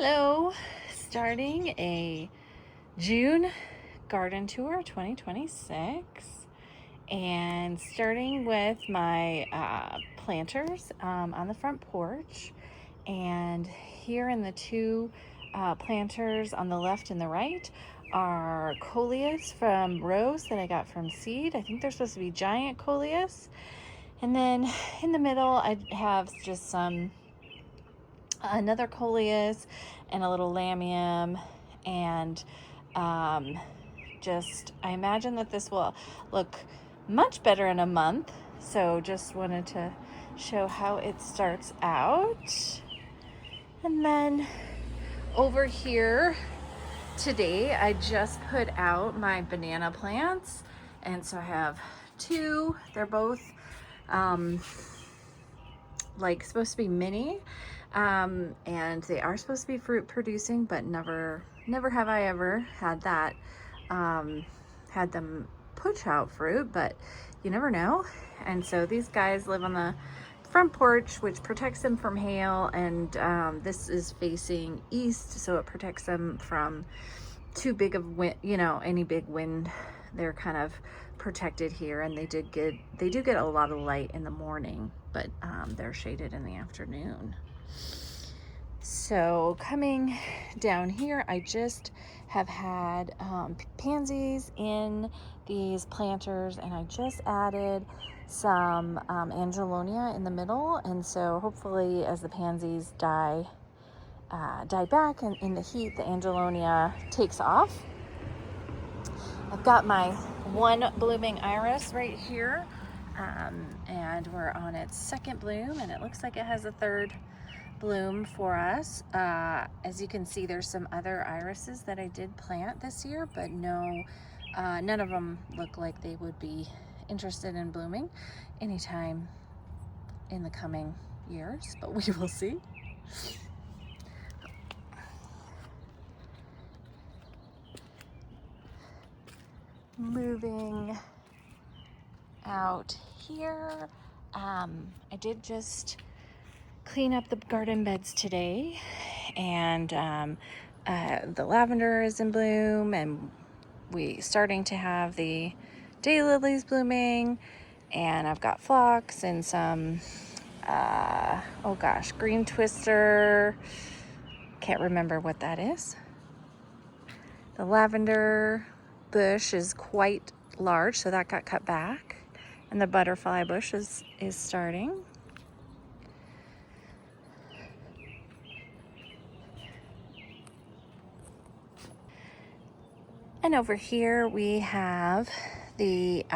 Hello, starting a June garden tour 2026 and starting with my planters on the front porch. And here in the two planters on the left and the right are coleus from Rose that I got from seed. I think they're supposed to be giant coleus. And then in the middle I have just another coleus and a little lamium, and I imagine that this will look much better in a month, so just wanted to show how it starts out. And then over here today I just put out my banana plants, and so I have two. They're both like supposed to be mini, and they are supposed to be fruit producing, but never have I ever had that, had them push out fruit, but you never know. And so these guys live on the front porch, which protects them from hail, and this is facing east, so it protects them from too big of wind, any big wind. They're kind of protected here, and they do get a lot of light in the morning, but they're shaded in the afternoon. So coming down here, I just have had pansies in these planters, and I just added some angelonia in the middle, and so hopefully as the pansies die back and in the heat, the angelonia takes off. I've got my one blooming iris right here, and we're on its second bloom, and it looks like it has a third bloom for us. As you can see, there's some other irises that I did plant this year, but none of them look like they would be interested in blooming anytime in the coming years, but we will see. Moving out here, I did just clean up the garden beds today, and the lavender is in bloom, and we starting to have the daylilies blooming, and I've got phlox and some green twister. Can't remember what that is. The lavender bush is quite large, so that got cut back, and the butterfly bush is starting. And over here we have the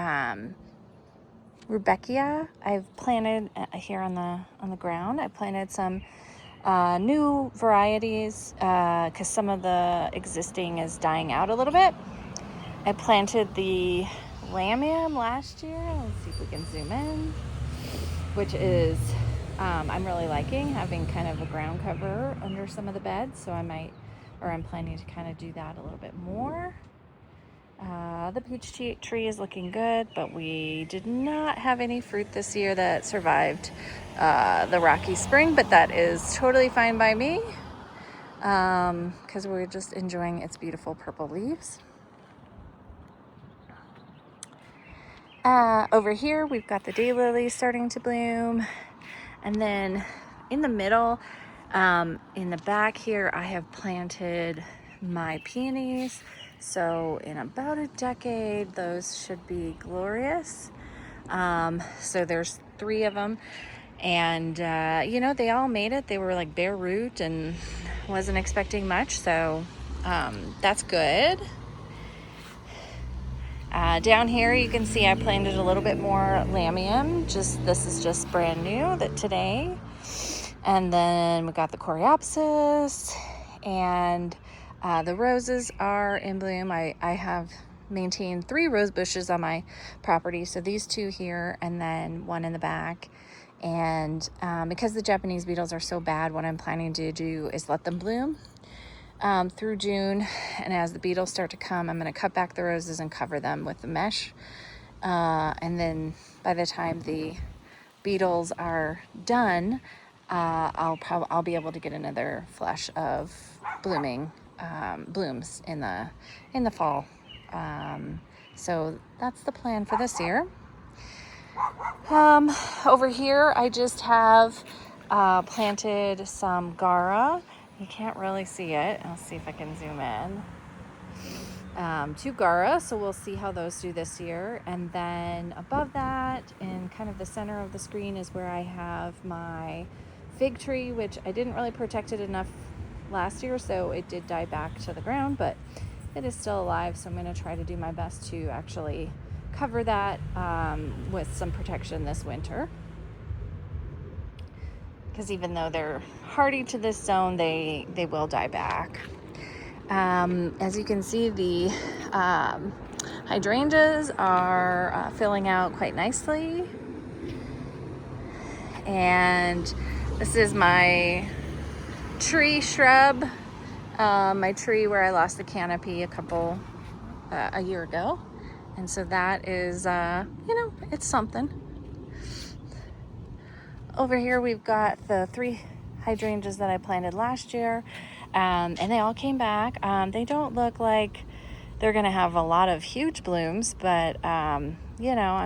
Rudbeckia. I've planted here on the ground. I planted some new varieties because some of the existing is dying out a little bit. I planted the lamium last year. Let's see if we can zoom in, which is I'm really liking having kind of a ground cover under some of the beds, so I'm planning to kind of do that a little bit more. The peach tree is looking good, but we did not have any fruit this year that survived the rocky spring, but that is totally fine by me because we're just enjoying its beautiful purple leaves. Over here, we've got the daylilies starting to bloom. And then in the middle, in the back here, I have planted my peonies. So in about a decade, those should be glorious. So there's 3 of them. And, they all made it. They were like bare root and wasn't expecting much. So that's good. Down here you can see I planted a little bit more lamium. This is just brand new today. And then we got the coreopsis, and the roses are in bloom. I have maintained 3 rose bushes on my property, so these 2 here and then 1 in the back. And because the Japanese beetles are so bad, what I'm planning to do is let them bloom through June, and as the beetles start to come, I'm going to cut back the roses and cover them with the mesh, and then by the time the beetles are done, I'll be able to get another flush of blooming blooms in the fall. So that's the plan for this year. Over here, I just have planted some Gaura. You can't really see it. I'll see if I can zoom in. 2 Gaura, so we'll see how those do this year. And then above that, in kind of the center of the screen, is where I have my fig tree, which I didn't really protect it enough last year, so it did die back to the ground, but it is still alive, so I'm going to try to do my best to actually cover that with some protection this winter. Because even though they're hardy to this zone, they will die back. As you can see, the hydrangeas are filling out quite nicely. And this is my tree shrub, my tree where I lost the canopy a year ago. And so that is, it's something. Over here we've got the 3 hydrangeas that I planted last year, and they all came back. They don't look like they're gonna have a lot of huge blooms, but I'm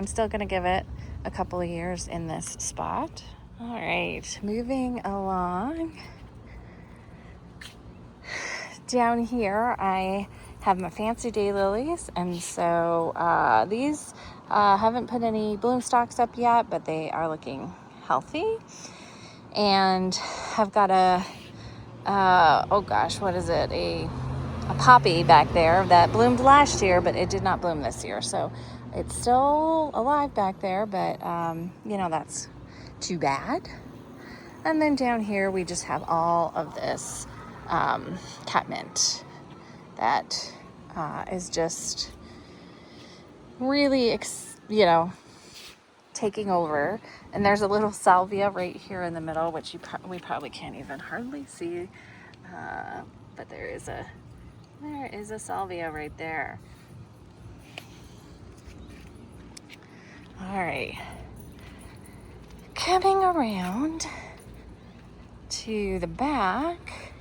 still gonna give it a couple of years in this spot. All right, moving along. Down here I have my fancy daylilies, and so these haven't put any bloom stalks up yet, but they are looking healthy. And I've got a poppy back there that bloomed last year, but it did not bloom this year, so it's still alive back there, but that's too bad. And then down here we just have all of this catmint that is just really taking over. And there's a little salvia right here in the middle, which we probably can't even hardly see, but there is a salvia right there. All right, coming around to the back,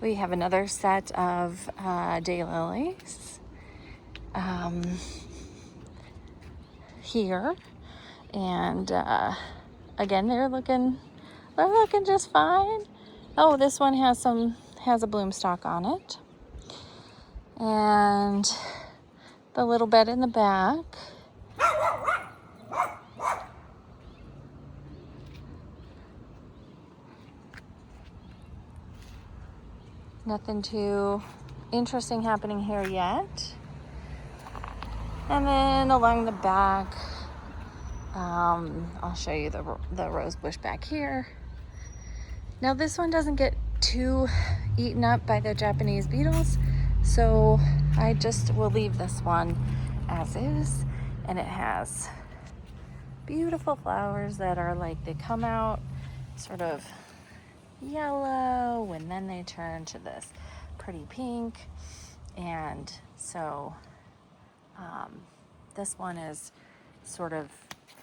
we have another set of daylilies here. And again, they're looking just fine. Oh, this one has a bloom stalk on it, and the little bed in the back. Nothing too interesting happening here yet. And then along the back, I'll show you the rose bush back here. Now this one doesn't get too eaten up by the Japanese beetles, so I just will leave this one as is. And it has beautiful flowers that are they come out sort of yellow, and then they turn to this pretty pink. And so this one is sort of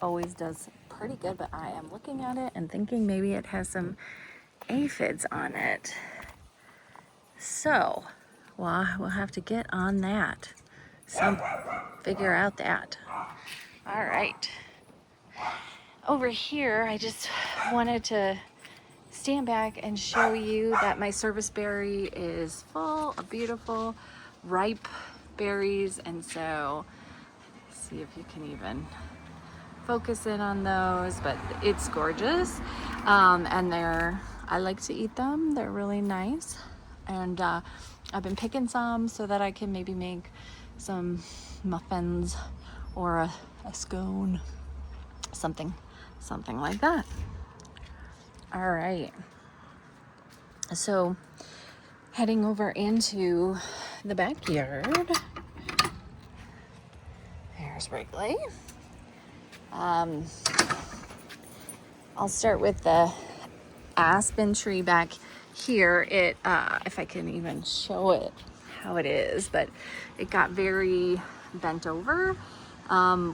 always does pretty good, but I am looking at it and thinking maybe it has some aphids on it. So, well, we'll have to get on that. Figure out that. All right. Over here, I just wanted to stand back and show you that my serviceberry is full of beautiful, ripe berries, and so see if you can even focus in on those, but it's gorgeous. And I like to eat them. They're really nice. And I've been picking some so that I can maybe make some muffins or a scone, something like that. All right. So heading over into the backyard. There's Wrigley. I'll start with the aspen tree back here. It, if I can even show it how it is, but it got very bent over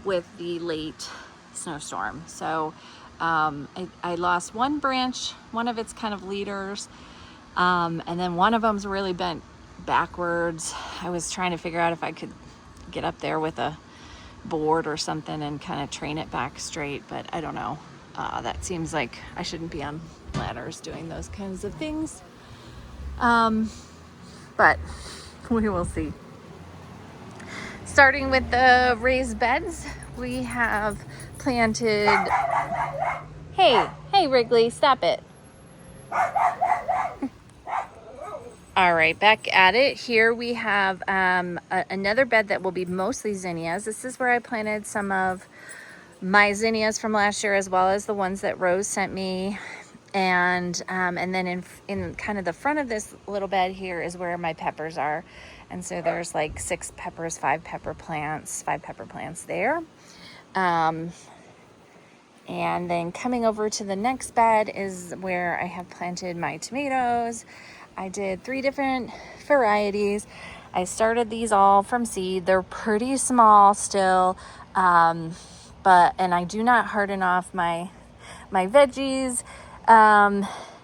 with the late snowstorm. So I lost one branch, one of its kind of leaders, and then one of them's really bent backwards. I was trying to figure out if I could get up there with a board or something and kind of train it back straight, but I don't know. That seems like I shouldn't be on ladders doing those kinds of things. But we will see. Starting with the raised beds, we have planted. Hey, Wrigley, stop it. All right, back at it. Here we have another bed that will be mostly zinnias. This is where I planted some of my zinnias from last year, as well as the ones that Rose sent me. And then in kind of the front of this little bed here is where my peppers are. And so there's like 5 pepper plants there. And then coming over to the next bed is where I have planted my tomatoes. I did 3 different varieties. I started these all from seed. They're pretty small still, and I do not harden off my veggies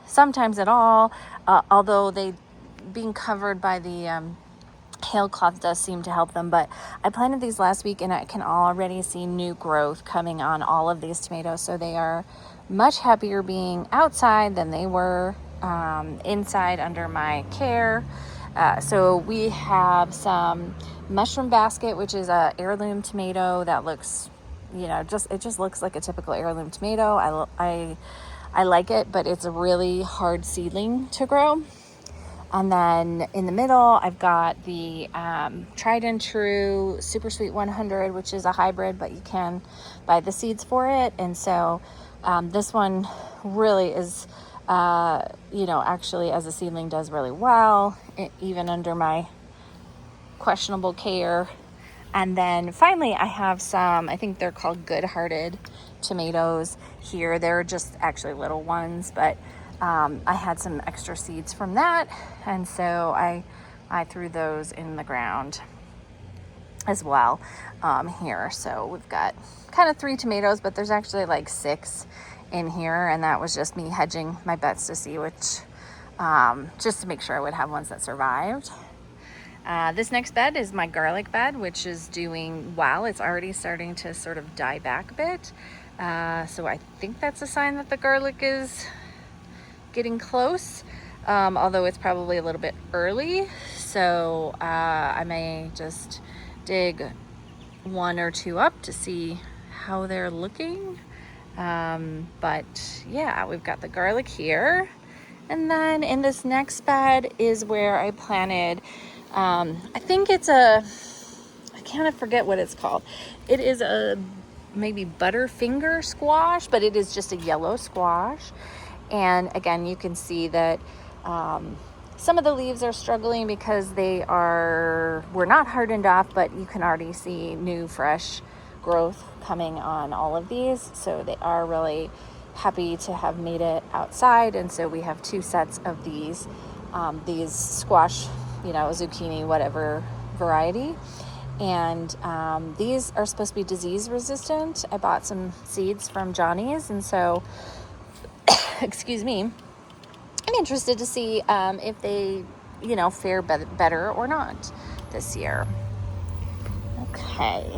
sometimes at all, although they being covered by the hailcloth does seem to help them. But I planted these last week and I can already see new growth coming on all of these tomatoes, so they are much happier being outside than they were inside under my care. So we have some mushroom basket, which is a heirloom tomato that looks, it just looks like a typical heirloom tomato. I like it, but it's a really hard seedling to grow. And then in the middle, I've got the tried and true Super Sweet 100, which is a hybrid, but you can buy the seeds for it. And so this one really is, actually as a seedling does really well, even under my questionable care. And then finally, I have some, I think they're called Good-Hearted tomatoes here. They're just actually little ones, but I had some extra seeds from that, and so I threw those in the ground as well here. So we've got kind of 3 tomatoes, but there's actually like 6 in here, and that was just me hedging my bets to see which, just to make sure I would have ones that survived. This next bed is my garlic bed, which is doing well. It's already starting to sort of die back a bit. So I think that's a sign that the garlic is getting close, although it's probably a little bit early. So I may just dig 1 or 2 up to see how they're looking. But yeah, we've got the garlic here. And then in this next bed is where I planted, I think it's I kind of forget what it's called. It is a maybe butterfinger squash, but it is just a yellow squash. And again, you can see that some of the leaves are struggling because were not hardened off, but you can already see new fresh growth coming on all of these. So they are really happy to have made it outside. And so we have 2 sets of these squash, zucchini, whatever variety. And these are supposed to be disease resistant. I bought some seeds from Johnny's, and so excuse me, I'm interested to see if they, fare better or not this year. Okay.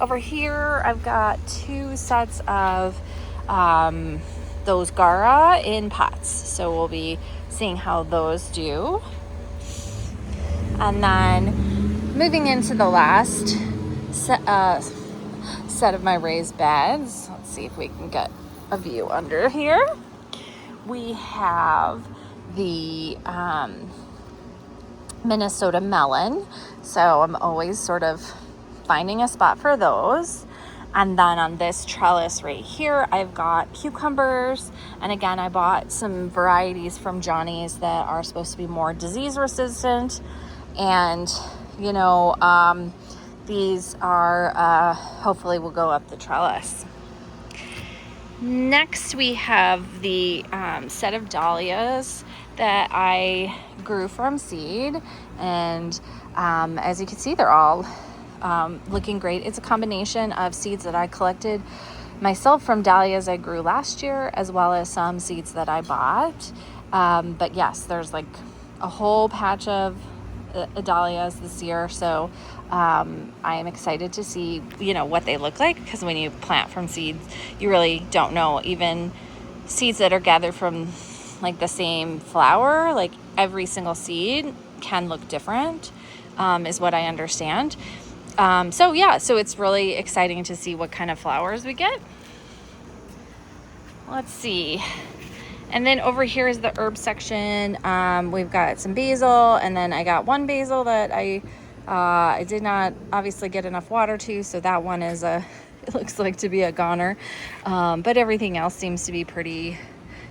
Over here, I've got 2 sets of those Gara in pots. So we'll be seeing how those do. And then moving into the last set of my raised beds. Let's see if we can get a view under here. We have the Minnesota melon, so I'm always sort of finding a spot for those. And then on this trellis right here, I've got cucumbers, and again, I bought some varieties from Johnny's that are supposed to be more disease resistant. And these are hopefully will go up the trellis. Next, we have the set of dahlias that I grew from seed, and as you can see, they're all looking great. It's a combination of seeds that I collected myself from dahlias I grew last year, as well as some seeds that I bought. But yes, there's like a whole patch of dahlias this year, so I am excited to see, what they look like, because when you plant from seeds, you really don't know. Even seeds that are gathered from like the same flower, like every single seed can look different, is what I understand. So yeah, so it's really exciting to see what kind of flowers we get. Let's see. And then over here is the herb section. We've got some basil, and then I got one basil that I did not obviously get enough water to, so that one is it looks like to be a goner. But everything else seems to be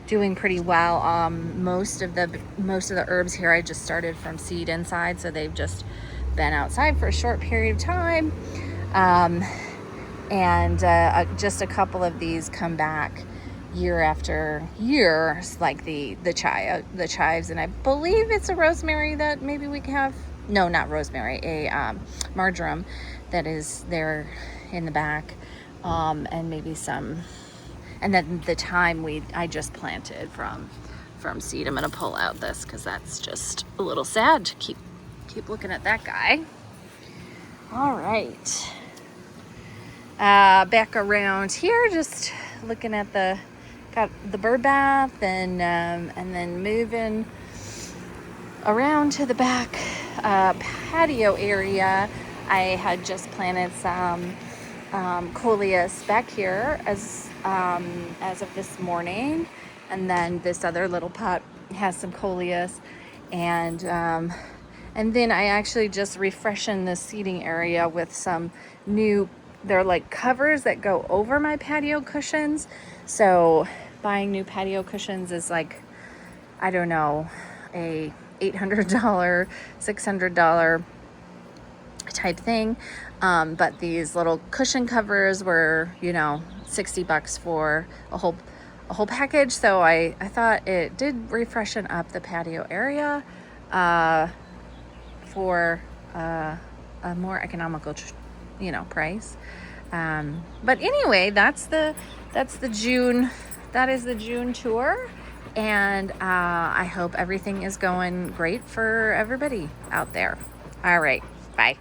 doing pretty well. Most of the herbs here I just started from seed inside, so they've just been outside for a short period of time. And just a couple of these come back year after year, like the chives, and I believe it's a rosemary that maybe we can have. No, not rosemary, a marjoram that is there in the back, and maybe some. And then the thyme I just planted from seed. I'm gonna pull out this because that's just a little sad to keep looking at that guy. All right, back around here, just looking at got the bird bath, and then moving around to the back patio area. I had just planted some coleus back here as of this morning, and then this other little pot has some coleus, and then I actually just refreshed the seating area with some new, they're like covers that go over my patio cushions. So buying new patio cushions is like, I don't know, a $800, $600 type thing. But these little cushion covers were, $60 for a whole package. So I thought it did refreshen up the patio area for a more economical price. But anyway, that's the June, that is the June tour, and I hope everything is going great for everybody out there. All right, bye.